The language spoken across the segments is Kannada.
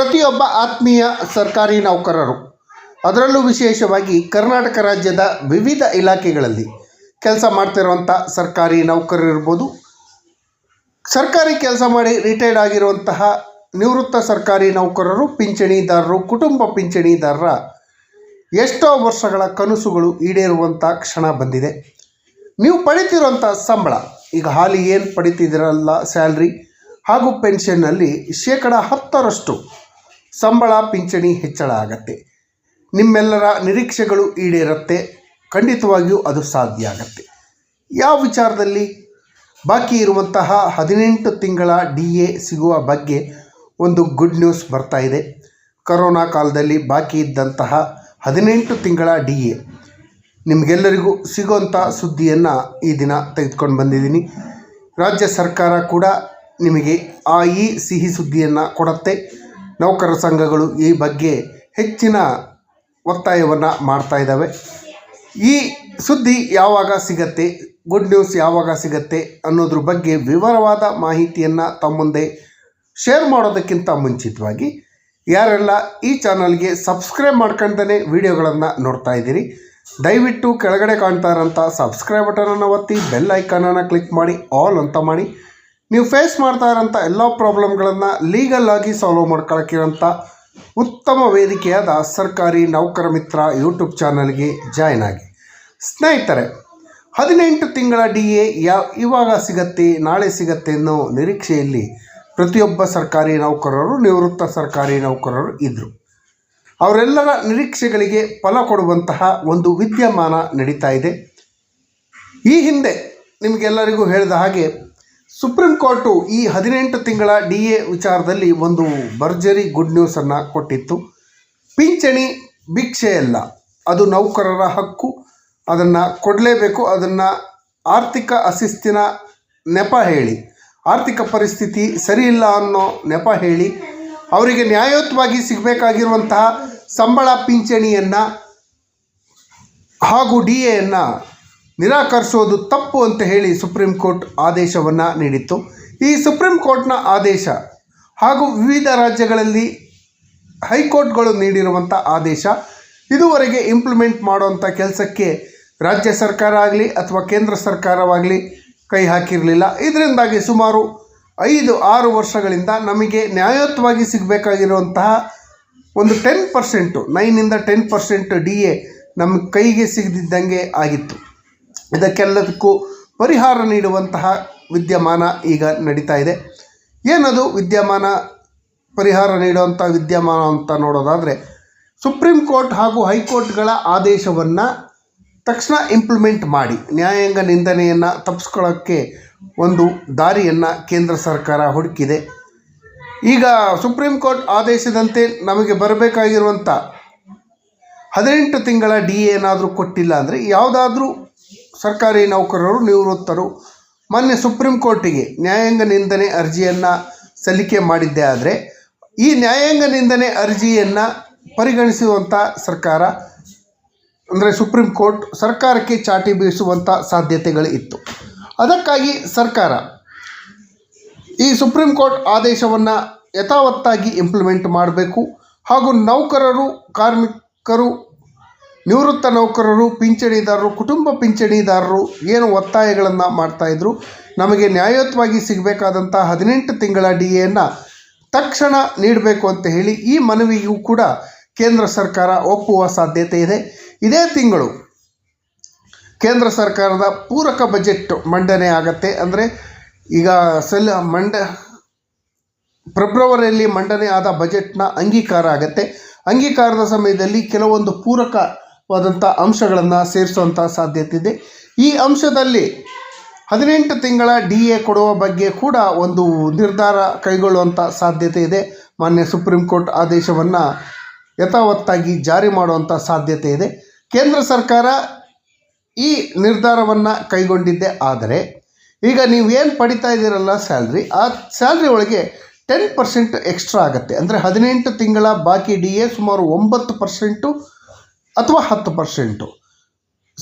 ಪ್ರತಿಯೊಬ್ಬ ಆತ್ಮೀಯ ಸರ್ಕಾರಿ ನೌಕರರು, ಅದರಲ್ಲೂ ವಿಶೇಷವಾಗಿ ಕರ್ನಾಟಕ ರಾಜ್ಯದ ವಿವಿಧ ಇಲಾಖೆಗಳಲ್ಲಿ ಕೆಲಸ ಮಾಡ್ತಿರುವಂಥ ಸರ್ಕಾರಿ ನೌಕರರಿರ್ಬೋದು, ಸರ್ಕಾರಿ ಕೆಲಸ ಮಾಡಿ ರಿಟೈರ್ಡ್ ಆಗಿರುವಂತಹ ನಿವೃತ್ತ ಸರ್ಕಾರಿ ನೌಕರರು, ಪಿಂಚಣಿದಾರರು, ಕುಟುಂಬ ಪಿಂಚಣಿದಾರರ ಎಷ್ಟೋ ವರ್ಷಗಳ ಕನಸುಗಳು ಈಡೇರುವಂಥ ಕ್ಷಣ ಬಂದಿದೆ. ನೀವು ಪಡಿತಿರುವಂಥ ಸಂಬಳ, ಈಗ ಹಾಲಿ ಏನು ಪಡಿತಿದ್ದೀರಲ್ಲ ಸ್ಯಾಲ್ರಿ ಹಾಗೂ ಪೆನ್ಷನ್ನಲ್ಲಿ 10% ಸಂಬಳ ಪಿಂಚಣಿ ಹೆಚ್ಚಳ ಆಗತ್ತೆ. ನಿಮ್ಮೆಲ್ಲರ ನಿರೀಕ್ಷೆಗಳು ಈಡೇರುತ್ತೆ. ಖಂಡಿತವಾಗಿಯೂ ಅದು ಸಾಧ್ಯ ಆಗತ್ತೆ. ಯಾವ ವಿಚಾರದಲ್ಲಿ? ಬಾಕಿ ಇರುವಂತಹ 18 ತಿಂಗಳ DA ಸಿಗುವ ಬಗ್ಗೆ ಒಂದು ಗುಡ್ ನ್ಯೂಸ್ ಬರ್ತಾ ಇದೆ. ಕರೋನಾ ಕಾಲದಲ್ಲಿ ಬಾಕಿ ಇದ್ದಂತಹ 18 ತಿಂಗಳ DA ನಿಮಗೆಲ್ಲರಿಗೂ ಸಿಗೋಂಥ ಸುದ್ದಿಯನ್ನು ಈ ದಿನ ತೆಗೆದುಕೊಂಡು ಬಂದಿದ್ದೀನಿ. ರಾಜ್ಯ ಸರ್ಕಾರ ಕೂಡ ನಿಮಗೆ ಈ ಸಿಹಿ ಸುದ್ದಿಯನ್ನು ಕೊಡುತ್ತೆ. ನೌಕರರ ಸಂಘಗಳು ಈ ಬಗ್ಗೆ ಹೆಚ್ಚಿನ ಒತ್ತಾಯವನ್ನು ಮಾಡ್ತಾ ಇದ್ದಾವೆ. ಈ ಸುದ್ದಿ ಯಾವಾಗ ಸಿಗತ್ತೆ, ಗುಡ್ ನ್ಯೂಸ್ ಯಾವಾಗ ಸಿಗತ್ತೆ ಅನ್ನೋದ್ರ ಬಗ್ಗೆ ವಿವರವಾದ ಮಾಹಿತಿಯನ್ನು ತಮ್ಮ ಮುಂದೆ ಶೇರ್ ಮಾಡೋದಕ್ಕಿಂತ ಮುಂಚಿತವಾಗಿ ಯಾರೆಲ್ಲ ಈ ಚಾನಲ್ಗೆ ಸಬ್ಸ್ಕ್ರೈಬ್ ಮಾಡ್ಕೊಂಡೇ ವಿಡಿಯೋಗಳನ್ನು ನೋಡ್ತಾ ಇದ್ದೀರಿ, ದಯವಿಟ್ಟು ಕೆಳಗಡೆ ಕಾಣ್ತಾ ಇರೋಂಥ ಸಬ್ಸ್ಕ್ರೈಬ್ ಬಟನನ್ನು ಒತ್ತಿ, ಬೆಲ್ ಐಕಾನನ್ನು ಕ್ಲಿಕ್ ಮಾಡಿ, ಆಲ್ ಅಂತ ಮಾಡಿ. ನೀವು ಫೇಸ್ ಮಾಡ್ತಾ ಇರೋಂಥ ಎಲ್ಲ ಪ್ರಾಬ್ಲಮ್ಗಳನ್ನು ಲೀಗಲ್ ಆಗಿ ಸಾಲ್ವ್ ಮಾಡ್ಕೊಳ್ಳೋಕ್ಕಿರೋಂಥ ಉತ್ತಮ ವೇದಿಕೆಯಾದ ಸರ್ಕಾರಿ ನೌಕರ ಮಿತ್ರ ಯೂಟ್ಯೂಬ್ ಚಾನಲ್ಗೆ ಜಾಯ್ನ್ ಆಗಿ. ಸ್ನೇಹಿತರೆ, 18 ತಿಂಗಳ DA ಇವಾಗ ಸಿಗತ್ತೆ, ನಾಳೆ ಸಿಗತ್ತೆ ಅನ್ನೋ ನಿರೀಕ್ಷೆಯಲ್ಲಿ ಪ್ರತಿಯೊಬ್ಬ ಸರ್ಕಾರಿ ನೌಕರರು, ನಿವೃತ್ತ ಸರ್ಕಾರಿ ನೌಕರರು ಇದ್ದರು. ಅವರೆಲ್ಲರ ನಿರೀಕ್ಷೆಗಳಿಗೆ ಫಲ ಕೊಡುವಂತಹ ಒಂದು ವಿದ್ಯಮಾನ ನಡೀತಾ ಇದೆ. ಈ ಹಿಂದೆ ನಿಮಗೆಲ್ಲರಿಗೂ ಹೇಳಿದ ಹಾಗೆ ಸುಪ್ರೀಂ ಕೋರ್ಟು ಈ 18 ತಿಂಗಳ DA ವಿಚಾರದಲ್ಲಿ ಒಂದು ಭರ್ಜರಿ ಗುಡ್ ನ್ಯೂಸನ್ನು ಕೊಟ್ಟಿತ್ತು. ಪಿಂಚಣಿ ಭಿಕ್ಷೆಯಲ್ಲ, ಅದು ನೌಕರರ ಹಕ್ಕು, ಅದನ್ನು ಕೊಡಲೇಬೇಕು. ಅದನ್ನು ಆರ್ಥಿಕ ಅಶಿಸ್ತಿನ ನೆಪ ಹೇಳಿ, ಆರ್ಥಿಕ ಪರಿಸ್ಥಿತಿ ಸರಿಯಿಲ್ಲ ಅನ್ನೋ ನೆಪ ಹೇಳಿ ಅವರಿಗೆ ನ್ಯಾಯಯುತವಾಗಿ ಸಿಗಬೇಕಾಗಿರುವಂತಹ ಸಂಬಳ, ಪಿಂಚಣಿಯನ್ನು ಹಾಗೂ DAಯನ್ನು ನಿರಾಕರಿಸೋದು ತಪ್ಪು ಅಂತ ಹೇಳಿ ಸುಪ್ರೀಂ ಕೋರ್ಟ್ ಆದೇಶವನ್ನು ನೀಡಿತ್ತು. ಈ ಸುಪ್ರೀಂ ಕೋರ್ಟ್ನ ಆದೇಶ ಹಾಗೂ ವಿವಿಧ ರಾಜ್ಯಗಳಲ್ಲಿ ಹೈಕೋರ್ಟ್ಗಳು ನೀಡಿರುವಂಥ ಆದೇಶ ಇದುವರೆಗೆ ಇಂಪ್ಲಿಮೆಂಟ್ ಮಾಡುವಂಥ ಕೆಲಸಕ್ಕೆ ರಾಜ್ಯ ಸರ್ಕಾರ ಆಗಲಿ ಅಥವಾ ಕೇಂದ್ರ ಸರ್ಕಾರವಾಗಲಿ ಕೈ ಹಾಕಿರಲಿಲ್ಲ. ಇದರಿಂದಾಗಿ ಸುಮಾರು 5-6 ವರ್ಷಗಳಿಂದ ನಮಗೆ ನ್ಯಾಯಯುತವಾಗಿ ಸಿಗಬೇಕಾಗಿರುವಂತಹ ಒಂದು 10%, 9ಇಂದ 10% DA ನಮ್ಮ ಕೈಗೆ ಸಿಗದಿದ್ದಂಗೆ ಆಗಿತ್ತು. ಇದಕ್ಕೆಲ್ಲದಕ್ಕೂ ಪರಿಹಾರ ನೀಡುವಂತಹ ವಿದ್ಯಮಾನ ಈಗ ನಡೀತಾ ಇದೆ. ಏನದು ವಿದ್ಯಮಾನ? ಪರಿಹಾರ ನೀಡುವಂಥ ವಿದ್ಯಮಾನ ಅಂತ ನೋಡೋದಾದರೆ, ಸುಪ್ರೀಂ ಕೋರ್ಟ್ ಹಾಗೂ ಹೈಕೋರ್ಟ್ಗಳ ಆದೇಶವನ್ನು ತಕ್ಷಣ ಇಂಪ್ಲಿಮೆಂಟ್ ಮಾಡಿ ನ್ಯಾಯಾಂಗ ನಿಂದನೆಯನ್ನು ತಪ್ಪಿಸ್ಕೊಳ್ಳೋಕ್ಕೆ ಒಂದು ದಾರಿಯನ್ನು ಕೇಂದ್ರ ಸರ್ಕಾರ ಹುಡುಕಿದೆ. ಈಗ ಸುಪ್ರೀಂ ಕೋರ್ಟ್ ಆದೇಶದಂತೆ ನಮಗೆ ಬರಬೇಕಾಗಿರುವಂಥ 18 ತಿಂಗಳ DA ಏನಾದರೂ ಕೊಟ್ಟಿಲ್ಲ ಅಂದರೆ, ಯಾವುದಾದ್ರೂ ಸರ್ಕಾರಿ ನೌಕರರು, ನಿವೃತ್ತರು ಮೊನ್ನೆ ಸುಪ್ರೀಂ ಕೋರ್ಟಿಗೆ ನ್ಯಾಯಾಂಗ ನಿಂದನೆ ಅರ್ಜಿಯನ್ನು ಸಲ್ಲಿಕೆ ಮಾಡಿದ್ದೇ ಆದರೆ, ಈ ನ್ಯಾಯಾಂಗ ನಿಂದನೆ ಅರ್ಜಿಯನ್ನು ಪರಿಗಣಿಸುವಂಥ ಸರ್ಕಾರ ಅಂದರೆ ಸುಪ್ರೀಂ ಕೋರ್ಟ್ ಸರ್ಕಾರಕ್ಕೆ ಚಾಟಿ ಬೀಸುವಂಥ ಸಾಧ್ಯತೆಗಳು ಇತ್ತು. ಅದಕ್ಕಾಗಿ ಸರ್ಕಾರ ಈ ಸುಪ್ರೀಂ ಕೋರ್ಟ್ ಆದೇಶವನ್ನು ಯಥಾವತ್ತಾಗಿ ಇಂಪ್ಲಿಮೆಂಟ್ ಮಾಡಬೇಕು ಹಾಗೂ ನೌಕರರು, ಕಾರ್ಮಿಕರು, ನಿವೃತ್ತ ನೌಕರರು, ಪಿಂಚಣಿದಾರರು, ಕುಟುಂಬ ಪಿಂಚಣಿದಾರರು ಏನು ಒತ್ತಾಯಗಳನ್ನು ಮಾಡ್ತಾಯಿದ್ರು, ನಮಗೆ ನ್ಯಾಯಯುತವಾಗಿ ಸಿಗಬೇಕಾದಂಥ 18 ತಿಂಗಳ DAಯನ್ನು ತಕ್ಷಣ ನೀಡಬೇಕು ಅಂತ ಹೇಳಿ ಈ ಮನವಿಗೂ ಕೂಡ ಕೇಂದ್ರ ಸರ್ಕಾರ ಒಪ್ಪುವ ಸಾಧ್ಯತೆ ಇದೆ. ಇದೇ ತಿಂಗಳು ಕೇಂದ್ರ ಸರ್ಕಾರದ ಪೂರಕ ಬಜೆಟ್ ಮಂಡನೆ ಆಗತ್ತೆ. ಅಂದರೆ ಈಗ ಫೆಬ್ರವರಿಯಲ್ಲಿ ಮಂಡನೆ ಆದ ಬಜೆಟ್ನ ಅಂಗೀಕಾರ ಆಗತ್ತೆ. ಅಂಗೀಕಾರದ ಸಮಯದಲ್ಲಿ ಕೆಲವೊಂದು ಪೂರಕವಾದಂಥ ಅಂಶಗಳನ್ನು ಸೇರಿಸುವಂಥ ಸಾಧ್ಯತೆ ಇದೆ. ಈ ಅಂಶದಲ್ಲಿ 18 ತಿಂಗಳ DA ಕೊಡುವ ಬಗ್ಗೆ ಕೂಡ ಒಂದು ನಿರ್ಧಾರ ಕೈಗೊಳ್ಳುವಂಥ ಸಾಧ್ಯತೆ ಇದೆ. ಮಾನ್ಯ ಸುಪ್ರೀಂ ಕೋರ್ಟ್ ಆದೇಶವನ್ನು ಯಥಾವತ್ತಾಗಿ ಜಾರಿ ಮಾಡುವಂಥ ಸಾಧ್ಯತೆ ಇದೆ. ಕೇಂದ್ರ ಸರ್ಕಾರ ಈ ನಿರ್ಧಾರವನ್ನು ಕೈಗೊಂಡಿದ್ದೆ ಆದರೆ, ಈಗ ನೀವೇನು ಪಡಿತಾ ಇದ್ದೀರಲ್ಲ ಸ್ಯಾಲ್ರಿ, ಆ ಸ್ಯಾಲ್ರಿ ಒಳಗೆ 10% ಎಕ್ಸ್ಟ್ರಾ ಆಗುತ್ತೆ. ಅಂದರೆ 18 ತಿಂಗಳ ಬಾಕಿ DA ಸುಮಾರು 9% ಅಥವಾ 10%.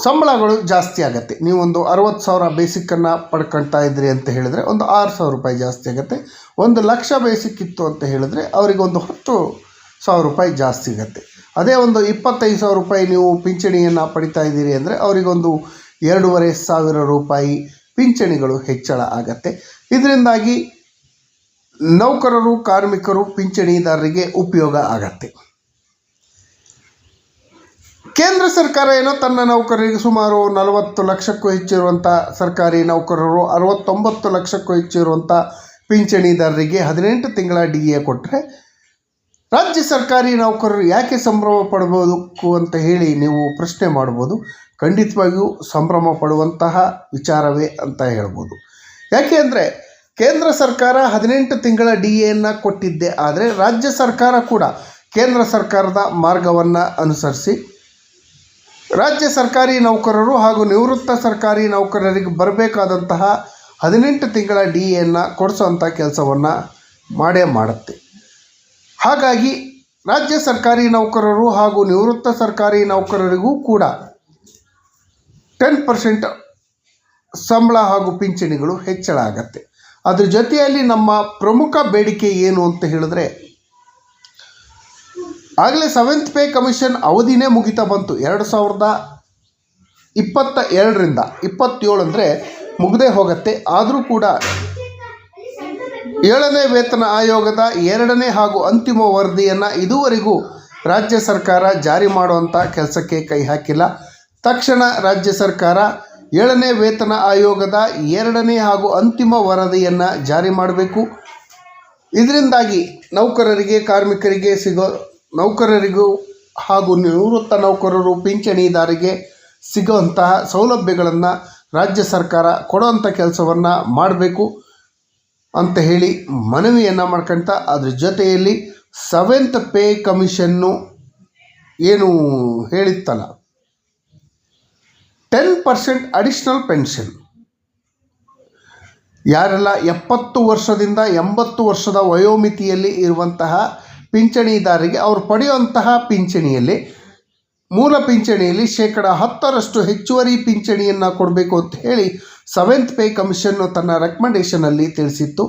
ಸಂಬಳಗಳು ಜಾಸ್ತಿ ಆಗುತ್ತೆ. ನೀವೊಂದು 60,000 ಬೇಸಿಕ್ಕನ್ನು ಪಡ್ಕೊಳ್ತಾ ಇದ್ರಿ ಅಂತ ಹೇಳಿದ್ರೆ ಒಂದು 6,000 ರೂಪಾಯಿ ಜಾಸ್ತಿ ಆಗುತ್ತೆ. 1,00,000 ಬೇಸಿಕ್ ಇತ್ತು ಅಂತ ಹೇಳಿದ್ರೆ ಅವರಿಗೆ ಒಂದು 10,000 ರೂಪಾಯಿ ಜಾಸ್ತಿ ಆಗುತ್ತೆ. ಅದೇ ಒಂದು 25,000 ರೂಪಾಯಿ ನೀವು ಪಿಂಚಣಿಯನ್ನು ಪಡಿತಾ ಇದ್ದೀರಿ ಅಂದರೆ ಅವರಿಗೊಂದು 2,500 ರೂಪಾಯಿ ಪಿಂಚಣಿಗಳು ಹೆಚ್ಚಳ ಆಗತ್ತೆ. ಇದರಿಂದಾಗಿ ನೌಕರರು, ಕಾರ್ಮಿಕರು, ಪಿಂಚಣಿದಾರರಿಗೆ ಉಪಯೋಗ ಆಗತ್ತೆ. ಕೇಂದ್ರ ಸರ್ಕಾರ ಏನೋ ತನ್ನ ನೌಕರರಿಗೆ ಸುಮಾರು 40 ಲಕ್ಷಕ್ಕೂ ಹೆಚ್ಚಿರುವಂಥ ಸರ್ಕಾರಿ ನೌಕರರು, 69 ಲಕ್ಷಕ್ಕೂ ಹೆಚ್ಚಿರುವಂಥ ಪಿಂಚಣಿದಾರರಿಗೆ 18 ತಿಂಗಳ DA ಕೊಟ್ಟರೆ ರಾಜ್ಯ ಸರ್ಕಾರಿ ನೌಕರರು ಯಾಕೆ ಸಂಭ್ರಮ ಪಡ್ಬೋದಕ್ಕೂ ಅಂತ ಹೇಳಿ ನೀವು ಪ್ರಶ್ನೆ ಮಾಡ್ಬೋದು. ಖಂಡಿತವಾಗಿಯೂ ಸಂಭ್ರಮ ಪಡುವಂತಹ ವಿಚಾರವೇ ಅಂತ ಹೇಳ್ಬೋದು. ಯಾಕೆ ಅಂದರೆ ಕೇಂದ್ರ ಸರ್ಕಾರ 18 ತಿಂಗಳ DAಯನ್ನು ಕೊಟ್ಟಿದ್ದೇ ಆದರೆ ರಾಜ್ಯ ಸರ್ಕಾರ ಕೂಡ ಕೇಂದ್ರ ಸರ್ಕಾರದ ಮಾರ್ಗವನ್ನು ಅನುಸರಿಸಿ ರಾಜ್ಯ ಸರ್ಕಾರಿ ನೌಕರರು ಹಾಗೂ ನಿವೃತ್ತ ಸರ್ಕಾರಿ ನೌಕರರಿಗೆ ಬರಬೇಕಾದಂತಹ 18 ತಿಂಗಳ DAಯನ್ನು ಕೊಡಿಸೋವಂಥ ಕೆಲಸವನ್ನು ಮಾಡೇ ಮಾಡುತ್ತೆ. ಹಾಗಾಗಿ ರಾಜ್ಯ ಸರ್ಕಾರಿ ನೌಕರರು ಹಾಗೂ ನಿವೃತ್ತ ಸರ್ಕಾರಿ ನೌಕರರಿಗೂ ಕೂಡ 10% ಸಂಬಳ ಹಾಗೂ ಪಿಂಚಣಿಗಳು ಹೆಚ್ಚಳ ಆಗತ್ತೆ. ಅದ್ರ ಜೊತೆಯಲ್ಲಿ ನಮ್ಮ ಪ್ರಮುಖ ಬೇಡಿಕೆ ಏನು ಅಂತ ಹೇಳಿದ್ರೆ, ಆಗಲೇ 7th ಪೇ ಕಮಿಷನ್ ಅವಧಿನೇ ಮುಗಿತಾ ಬಂತು. 2022ರಿಂದ 27 ಅಂದರೆ ಮುಗದೇ ಹೋಗುತ್ತೆ. ಆದರೂ ಕೂಡ 7ನೇ ವೇತನ ಆಯೋಗದ 2ನೇ ಹಾಗೂ ಅಂತಿಮ ವರದಿಯನ್ನು ಇದುವರೆಗೂ ರಾಜ್ಯ ಸರ್ಕಾರ ಜಾರಿ ಮಾಡುವಂಥ ಕೆಲಸಕ್ಕೆ ಕೈ ಹಾಕಿಲ್ಲ. ತಕ್ಷಣ ರಾಜ್ಯ ಸರ್ಕಾರ 7ನೇ ವೇತನ ಆಯೋಗದ 2ನೇ ಹಾಗೂ ಅಂತಿಮ ವರದಿಯನ್ನು ಜಾರಿ ಮಾಡಬೇಕು. ಇದರಿಂದಾಗಿ ನೌಕರರಿಗೆ, ಕಾರ್ಮಿಕರಿಗೆ ನೌಕರರಿಗೂ ಹಾಗೂ ನಿವೃತ್ತ ನೌಕರರು, ಪಿಂಚಣಿದಾರರಿಗೆ ಸಿಗುವಂತಹ ಸೌಲಭ್ಯಗಳನ್ನು ರಾಜ್ಯ ಸರ್ಕಾರ ಕೊಡುವಂಥ ಕೆಲಸವನ್ನು ಮಾಡಬೇಕು ಅಂತ ಹೇಳಿ ಮನವಿಯನ್ನು ಮಾಡ್ಕೊಳ್ತಾ, ಅದ್ರ ಜೊತೆಯಲ್ಲಿ 7th ಪೇ ಕಮಿಷನ್ನು ಏನು ಹೇಳಿತ್ತಲ್ಲ, 10% ಅಡಿಷ್ನಲ್ ಪೆನ್ಷನ್ ಯಾರೆಲ್ಲ 70 ವರ್ಷದಿಂದ 80 ವರ್ಷದ ವಯೋಮಿತಿಯಲ್ಲಿ ಇರುವಂತಹ ಪಿಂಚಣಿದಾರರಿಗೆ ಅವರು ಪಡೆಯುವಂತಹ ಪಿಂಚಣಿಯಲ್ಲಿ, ಮೂಲ ಪಿಂಚಣಿಯಲ್ಲಿ 10% ಹೆಚ್ಚುವರಿ ಪಿಂಚಣಿಯನ್ನು ಕೊಡಬೇಕು ಅಂತ ಹೇಳಿ 7th ಪೇ ಕಮಿಷನ್ನು ತನ್ನ ರೆಕಮೆಂಡೇಷನಲ್ಲಿ ತಿಳಿಸಿತ್ತು.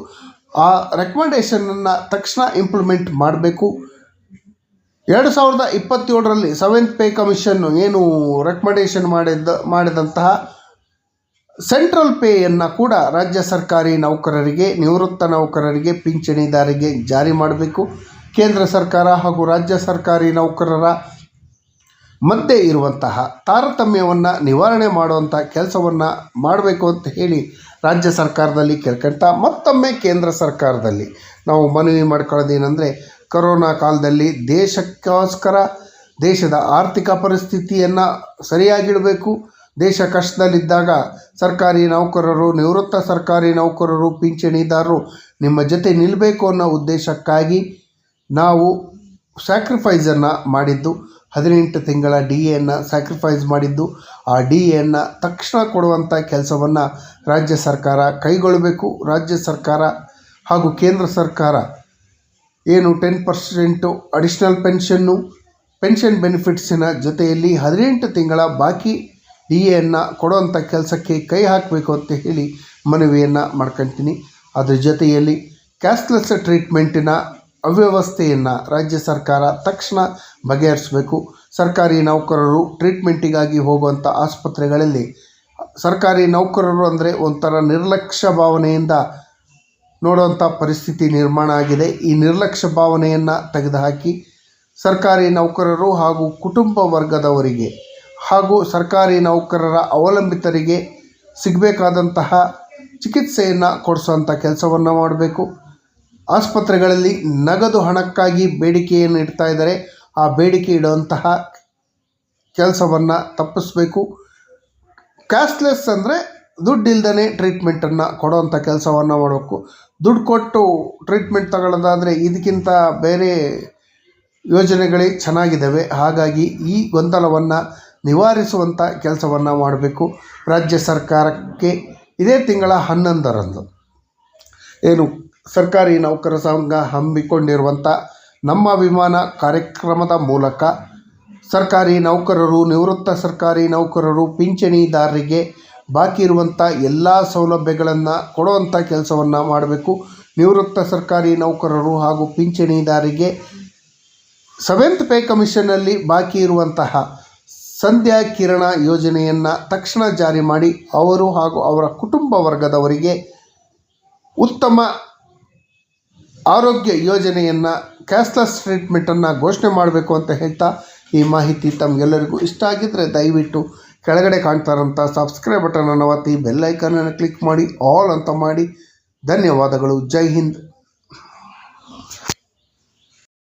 ಆ ರೆಕಮೆಂಡೇಷನನ್ನು ತಕ್ಷಣ ಇಂಪ್ಲಿಮೆಂಟ್ ಮಾಡಬೇಕು. 2027ರಲ್ಲಿ 7th ಪೇ ಕಮಿಷನ್ನು ಏನು ರೆಕಮೆಂಡೇಷನ್ ಮಾಡಿದಂತಹ ಸೆಂಟ್ರಲ್ ಪೇಯನ್ನು ಕೂಡ ರಾಜ್ಯ ಸರ್ಕಾರಿ ನೌಕರರಿಗೆ, ನಿವೃತ್ತ ನೌಕರರಿಗೆ, ಪಿಂಚಣಿದಾರರಿಗೆ ಜಾರಿ ಮಾಡಬೇಕು. ಕೇಂದ್ರ ಸರ್ಕಾರ ಹಾಗೂ ರಾಜ್ಯ ಸರ್ಕಾರಿ ನೌಕರರ ಮಧ್ಯೆ ಇರುವಂತಹ ತಾರತಮ್ಯವನ್ನು ನಿವಾರಣೆ ಮಾಡುವಂಥ ಕೆಲಸವನ್ನು ಮಾಡಬೇಕು ಅಂತ ಹೇಳಿ ರಾಜ್ಯ ಸರ್ಕಾರದಲ್ಲಿ ಕೇಳ್ಕೊಳ್ತಾ, ಮತ್ತೊಮ್ಮೆ ಕೇಂದ್ರ ಸರ್ಕಾರದಲ್ಲಿ ನಾವು ಮನವಿ ಮಾಡ್ಕೊಳ್ಳೋದೇನೆಂದರೆ, ಕರೋನಾ ಕಾಲದಲ್ಲಿ ದೇಶಕ್ಕೋಸ್ಕರ ದೇಶದ ಆರ್ಥಿಕ ಪರಿಸ್ಥಿತಿಯನ್ನು ಸರಿಯಾಗಿಡಬೇಕು. ದೇಶ ಕಷ್ಟದಲ್ಲಿದ್ದಾಗ ಸರ್ಕಾರಿ ನೌಕರರು, ನಿವೃತ್ತ ಸರ್ಕಾರಿ ನೌಕರರು, ಪಿಂಚಣಿದಾರರು ನಿಮ್ಮ ಜೊತೆ ನಿಲ್ಲಬೇಕು ಅನ್ನೋ ಉದ್ದೇಶಕ್ಕಾಗಿ ನಾವು ಸ್ಯಾಕ್ರಿಫೈಸನ್ನು ಮಾಡಿದ್ದು. 18 ತಿಂಗಳ DAಯನ್ನು ಸ್ಯಾಕ್ರಿಫೈಸ್ ಮಾಡಿದ್ದು. ಆ DAಯನ್ನು ತಕ್ಷಣ ಕೊಡುವಂಥ ಕೆಲಸವನ್ನು ರಾಜ್ಯ ಸರ್ಕಾರ ಕೈಗೊಳ್ಳಬೇಕು. ರಾಜ್ಯ ಸರ್ಕಾರ ಹಾಗೂ ಕೇಂದ್ರ ಸರ್ಕಾರ ಏನು 10% ಅಡಿಷ್ನಲ್ ಪೆನ್ಷನ್ ಬೆನಿಫಿಟ್ಸಿನ ಜೊತೆಯಲ್ಲಿ 18 ತಿಂಗಳ ಬಾಕಿ DAಯನ್ನು ಕೊಡುವಂಥ ಕೆಲಸಕ್ಕೆ ಕೈ ಹಾಕಬೇಕು ಅಂತ ಹೇಳಿ ಮನವಿಯನ್ನು ಮಾಡ್ಕೊಳ್ತೀನಿ. ಅದ್ರ ಜೊತೆಯಲ್ಲಿ ಕ್ಯಾಶ್ಲೆಸ್ ಟ್ರೀಟ್ಮೆಂಟಿನ ಅವ್ಯವಸ್ಥೆಯನ್ನು ರಾಜ್ಯ ಸರ್ಕಾರ ತಕ್ಷಣ ಬಗೆಹರಿಸಬೇಕು. ಸರ್ಕಾರಿ ನೌಕರರು ಟ್ರೀಟ್ಮೆಂಟಿಗಾಗಿ ಹೋಗುವಂಥ ಆಸ್ಪತ್ರೆಗಳಲ್ಲಿ ಸರ್ಕಾರಿ ನೌಕರರು ಅಂದರೆ ಒಂಥರ ನಿರ್ಲಕ್ಷ್ಯ ಭಾವನೆಯಿಂದ ನೋಡುವಂಥ ಪರಿಸ್ಥಿತಿ ನಿರ್ಮಾಣ ಆಗಿದೆ. ಈ ನಿರ್ಲಕ್ಷ್ಯ ಭಾವನೆಯನ್ನು ತೆಗೆದುಹಾಕಿ ಸರ್ಕಾರಿ ನೌಕರರು ಹಾಗೂ ಕುಟುಂಬ ವರ್ಗದವರಿಗೆ ಹಾಗೂ ಸರ್ಕಾರಿ ನೌಕರರ ಅವಲಂಬಿತರಿಗೆ ಸಿಗಬೇಕಾದಂತಹ ಚಿಕಿತ್ಸೆಯನ್ನು ಕೊಡಿಸುವಂಥ ಕೆಲಸವನ್ನು ಮಾಡಬೇಕು. ಆಸ್ಪತ್ರೆಗಳಲ್ಲಿ ನಗದು ಹಣಕ್ಕಾಗಿ ಬೇಡಿಕೆಯನ್ನು ಇಡ್ತಾ ಇದ್ದಾರೆ. ಆ ಬೇಡಿಕೆ ಇಡುವಂತಹ ಕೆಲಸವನ್ನು ತಪ್ಪಿಸಬೇಕು. ಕ್ಯಾಶ್ಲೆಸ್ ಅಂದರೆ ದುಡ್ಡಿಲ್ದೇ ಟ್ರೀಟ್ಮೆಂಟನ್ನು ಕೊಡುವಂಥ ಕೆಲಸವನ್ನು ಮಾಡಬೇಕು. ದುಡ್ಡು ಕೊಟ್ಟು ಟ್ರೀಟ್ಮೆಂಟ್ ತಗೊಳ್ಳೋದಾದರೆ ಇದಕ್ಕಿಂತ ಬೇರೆ ಯೋಜನೆಗಳೇ ಚೆನ್ನಾಗಿದ್ದಾವೆ. ಹಾಗಾಗಿ ಈ ಗೊಂದಲವನ್ನು ನಿವಾರಿಸುವಂಥ ಕೆಲಸವನ್ನು ಮಾಡಬೇಕು. ರಾಜ್ಯ ಸರ್ಕಾರಕ್ಕೆ ಇದೇ ತಿಂಗಳ 11ರಂದು ಏನು ಸರ್ಕಾರಿ ನೌಕರ ಸಂಘ ಹಮ್ಮಿಕೊಂಡಿರುವಂಥ ನಮ್ಮ ವಿಮಾನ ಕಾರ್ಯಕ್ರಮದ ಮೂಲಕ ಸರ್ಕಾರಿ ನೌಕರರು, ನಿವೃತ್ತ ಸರ್ಕಾರಿ ನೌಕರರು, ಪಿಂಚಣಿದಾರರಿಗೆ ಬಾಕಿ ಇರುವಂಥ ಎಲ್ಲ ಸೌಲಭ್ಯಗಳನ್ನು ಕೊಡುವಂಥ ಕೆಲಸವನ್ನು ಮಾಡಬೇಕು. ನಿವೃತ್ತ ಸರ್ಕಾರಿ ನೌಕರರು ಹಾಗೂ ಪಿಂಚಣಿದಾರರಿಗೆ 7th ಪೇ ಕಮಿಷನ್ನಲ್ಲಿ ಬಾಕಿ ಇರುವಂತಹ ಸಂಧ್ಯಾ ಕಿರಣ ಯೋಜನೆಯನ್ನು ತಕ್ಷಣ ಜಾರಿ ಮಾಡಿ ಅವರು ಹಾಗೂ ಅವರ ಕುಟುಂಬ ವರ್ಗದವರಿಗೆ ಉತ್ತಮ ಆರೋಗ್ಯ ಯೋಜನೆಯನ್ನು, ಕ್ಯಾಶ್ಲೆಸ್ ಟ್ರೀಟ್ಮೆಂಟನ್ನು ಘೋಷಣೆ ಮಾಡಬೇಕು ಅಂತ ಹೇಳ್ತಾ, ಈ ಮಾಹಿತಿ ತಮಗೆಲ್ಲರಿಗೂ ಇಷ್ಟ ಆಗಿದ್ದರೆ ದಯವಿಟ್ಟು ಕೆಳಗಡೆ ಕಾಣ್ತಾ ಇರೋಂಥ ಸಬ್ಸ್ಕ್ರೈಬ್ ಬಟನನ್ನು ಒತ್ತಿ, ಬೆಲ್ ಐಕಾನನ್ನು ಕ್ಲಿಕ್ ಮಾಡಿ, ಆಲ್ ಅಂತ ಮಾಡಿ. ಧನ್ಯವಾದಗಳು. ಜೈ ಹಿಂದ್.